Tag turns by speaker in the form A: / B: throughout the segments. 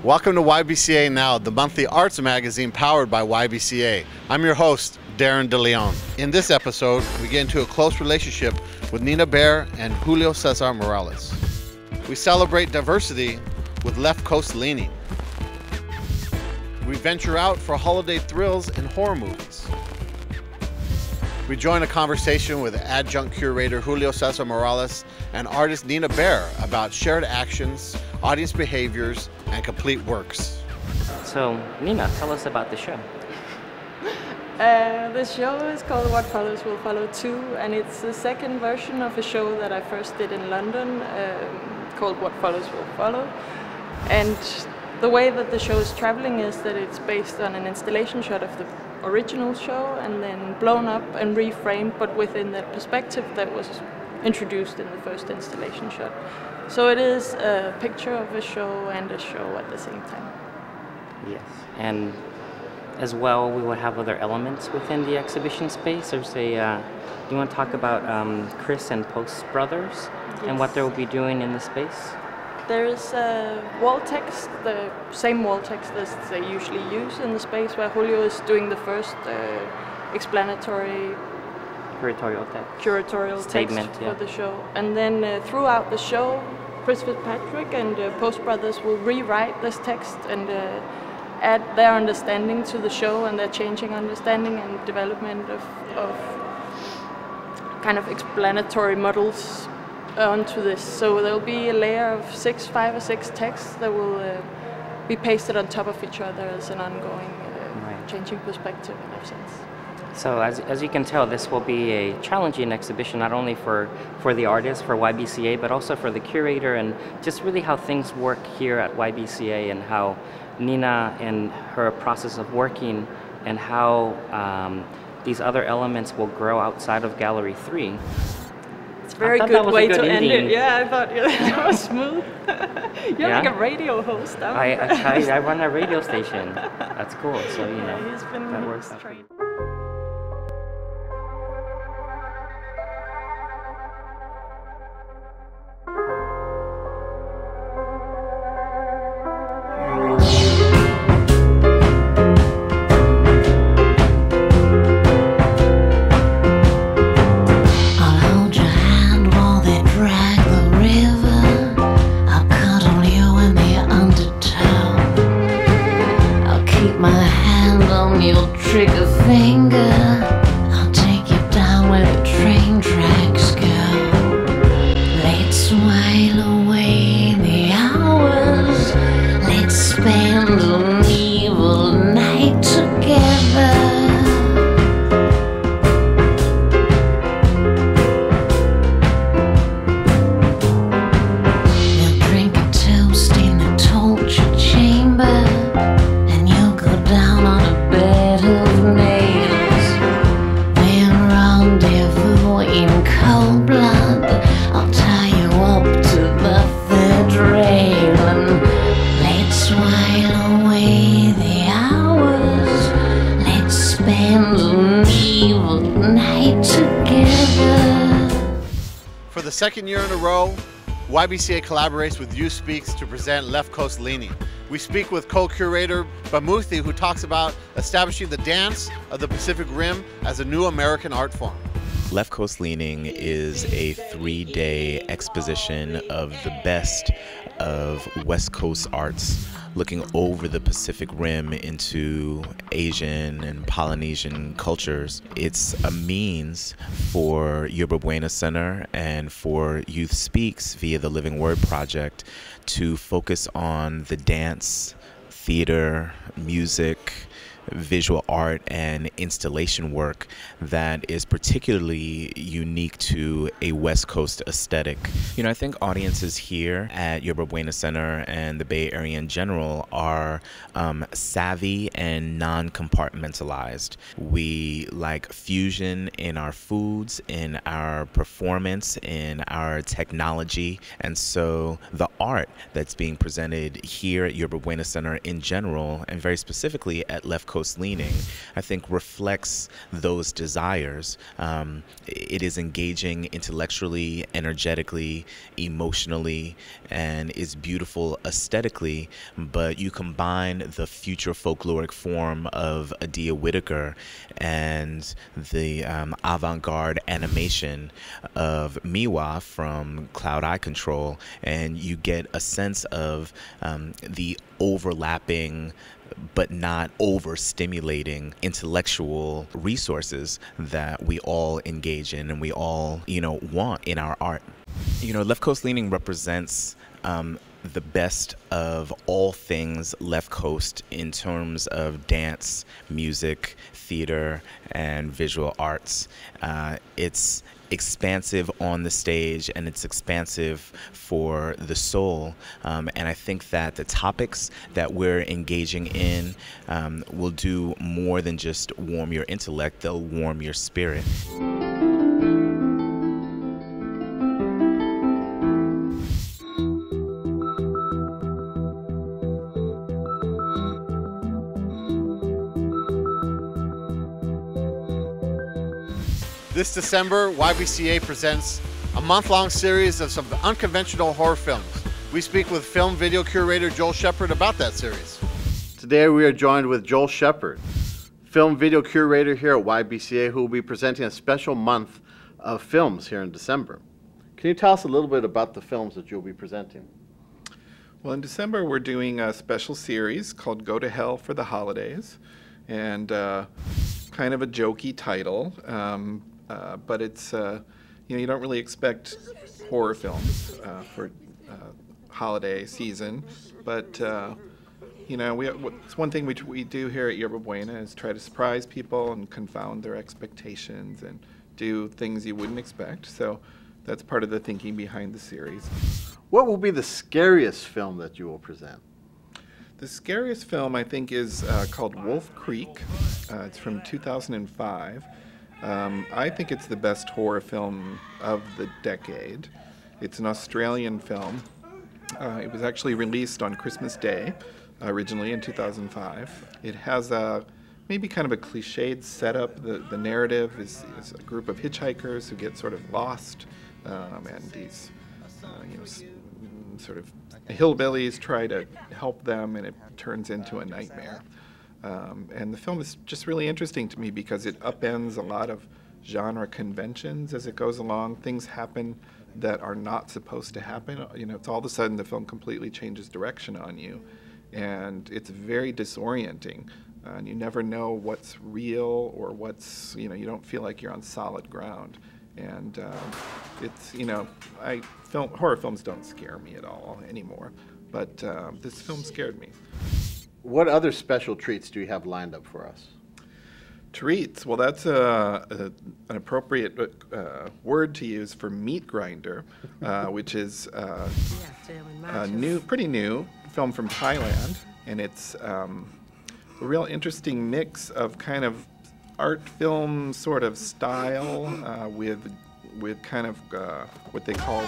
A: Welcome to YBCA Now, the monthly arts magazine powered by YBCA. I'm your host, Darren DeLeon. In this episode, we get into a close relationship with Nina Beier and Julio Cesar Morales. We celebrate diversity with left coast leaning. We venture out for holiday thrills in horror movies. We join a conversation with adjunct curator Julio Cesar Morales and artist Nina Beier about shared actions, audience behaviors, and complete works.
B: So, Nina, tell us about the show.
C: The show is called What Follows Will Follow 2, and it's the second version of a show that I first did in London called What Follows Will Follow. And the way that the show is traveling is that it's based on an installation shot of the original show and then blown up and reframed, but within that perspective that was introduced in the first installation shot. So it is a picture of a show and a show at the same time.
B: Yes, and as well, we will have other elements within the exhibition space. There's a, you want to talk about Chris and Post Brothers and what they'll be doing in the space?
C: There is wall text, the same wall text as they usually use in the space, where Julio is doing the first explanatory curatorial
B: statement
C: text for the show. And then throughout the show, Chris Fitzpatrick and Post Brothers will rewrite this text and add their understanding to the show and their changing understanding and development of kind of explanatory models onto this. So there'll be a layer of 5 or 6 texts that will be pasted on top of each other as an ongoing changing perspective in that sense.
B: So as you can tell, this will be a challenging exhibition, not only for the artist, for YBCA, but also for the curator, and just really how things work here at YBCA and how Nina and her process of working and how these other elements will grow outside of Gallery 3.
C: It's a very good way to end it. Yeah, I thought that was smooth. You're like a radio host.
B: I run a radio station. That's cool. So, you know,
C: he's been
B: that works out.
C: trained.
D: Trigger finger, I'll take you down where the train tracks go. Let's while away the hours. Let's spend an evil night together. We'll drink a toast in a torture chamber, and you'll go down on a bed of nails. We'll rendezvous in cold blood. I'll tie you up to the third rail, and let's while away the hours. Let's spend an evil night together.
A: For the second year in a row, YBCA collaborates with You Speaks to present Left Coast Leaning. We speak with co-curator Bamuthi, who talks about establishing the dance of the Pacific Rim as a new American art form.
E: Left Coast Leaning is a 3-day exposition of the best of West Coast arts, looking over the Pacific Rim into Asian and Polynesian cultures. It's a means for Yerba Buena Center and for Youth Speaks via the Living Word Project to focus on the dance, theater, music, visual art and installation work that is particularly unique to a West Coast aesthetic. You know, I think audiences here at Yerba Buena Center and the Bay Area in general are savvy and non-compartmentalized. We like fusion in our foods, in our performance, in our technology, and so the art that's being presented here at Yerba Buena Center in general, and very specifically at Left Coast Coast leaning, I think reflects those desires. It is engaging intellectually, energetically, emotionally, and is beautiful aesthetically, but you combine the future folkloric form of Adia Whitaker and the avant-garde animation of Miwa from Cloud Eye Control, and you get a sense of the overlapping but not overstimulating intellectual resources that we all engage in and we all, want in our art. Left Coast Leaning represents the best of all things left coast in terms of dance, music, theater, and visual arts. It's expansive on the stage and it's expansive for the soul, and I think that the topics that we're engaging in will do more than just warm your intellect, they'll warm your spirit.
A: This December, YBCA presents a month-long series of some unconventional horror films. We speak with film video curator Joel Shepard about that series. Today we are joined with Joel Shepard, film video curator here at YBCA, who will be presenting a special month of films here in December. Can you tell us a little bit about the films that you'll be presenting?
F: Well, in December we're doing a special series called Go to Hell for the Holidays, and kind of a jokey title. But it's, you don't really expect horror films for holiday season. But, it's one thing we do here at Yerba Buena is try to surprise people and confound their expectations and do things you wouldn't expect. So that's part of the thinking behind the series.
A: What will be the scariest film that you will present?
F: The scariest film, I think, is called Wolf Creek. It's from 2005. I think it's the best horror film of the decade. It's an Australian film. It was actually released on Christmas Day, originally in 2005. It has maybe kind of a cliched setup. The narrative is a group of hitchhikers who get sort of lost, and these sort of hillbillies try to help them, and it turns into a nightmare. And the film is just really interesting to me because it upends a lot of genre conventions as it goes along. Things happen that are not supposed to happen. It's all of a sudden the film completely changes direction on you, and it's very disorienting. And you never know what's real or what's, you don't feel like you're on solid ground. And it's, horror films don't scare me at all anymore, but this film scared me.
A: What other special treats do you have lined up for us?
F: Treats? Well, that's an appropriate word to use for Meat Grinder, which is a pretty new film from Thailand, and it's a real interesting mix of kind of art film sort of style with kind of what they call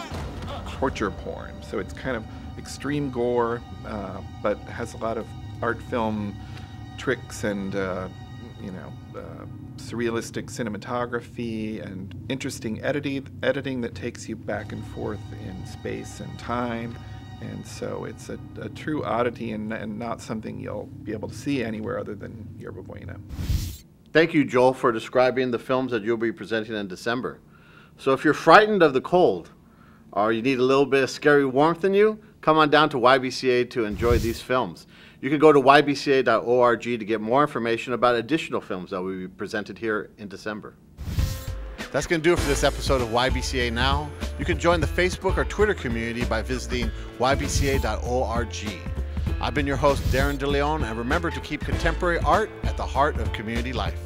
F: torture porn. So it's kind of extreme gore, but has a lot of art film tricks and surrealistic cinematography and interesting editing that takes you back and forth in space and time. And so it's a true oddity and not something you'll be able to see anywhere other than Yerba Buena.
A: Thank you, Joel, for describing the films that you'll be presenting in December. So if you're frightened of the cold or you need a little bit of scary warmth in you, come on down to YBCA to enjoy these films. You can go to ybca.org to get more information about additional films that will be presented here in December. That's going to do it for this episode of YBCA Now. You can join the Facebook or Twitter community by visiting ybca.org. I've been your host, Darren DeLeon, and remember to keep contemporary art at the heart of community life.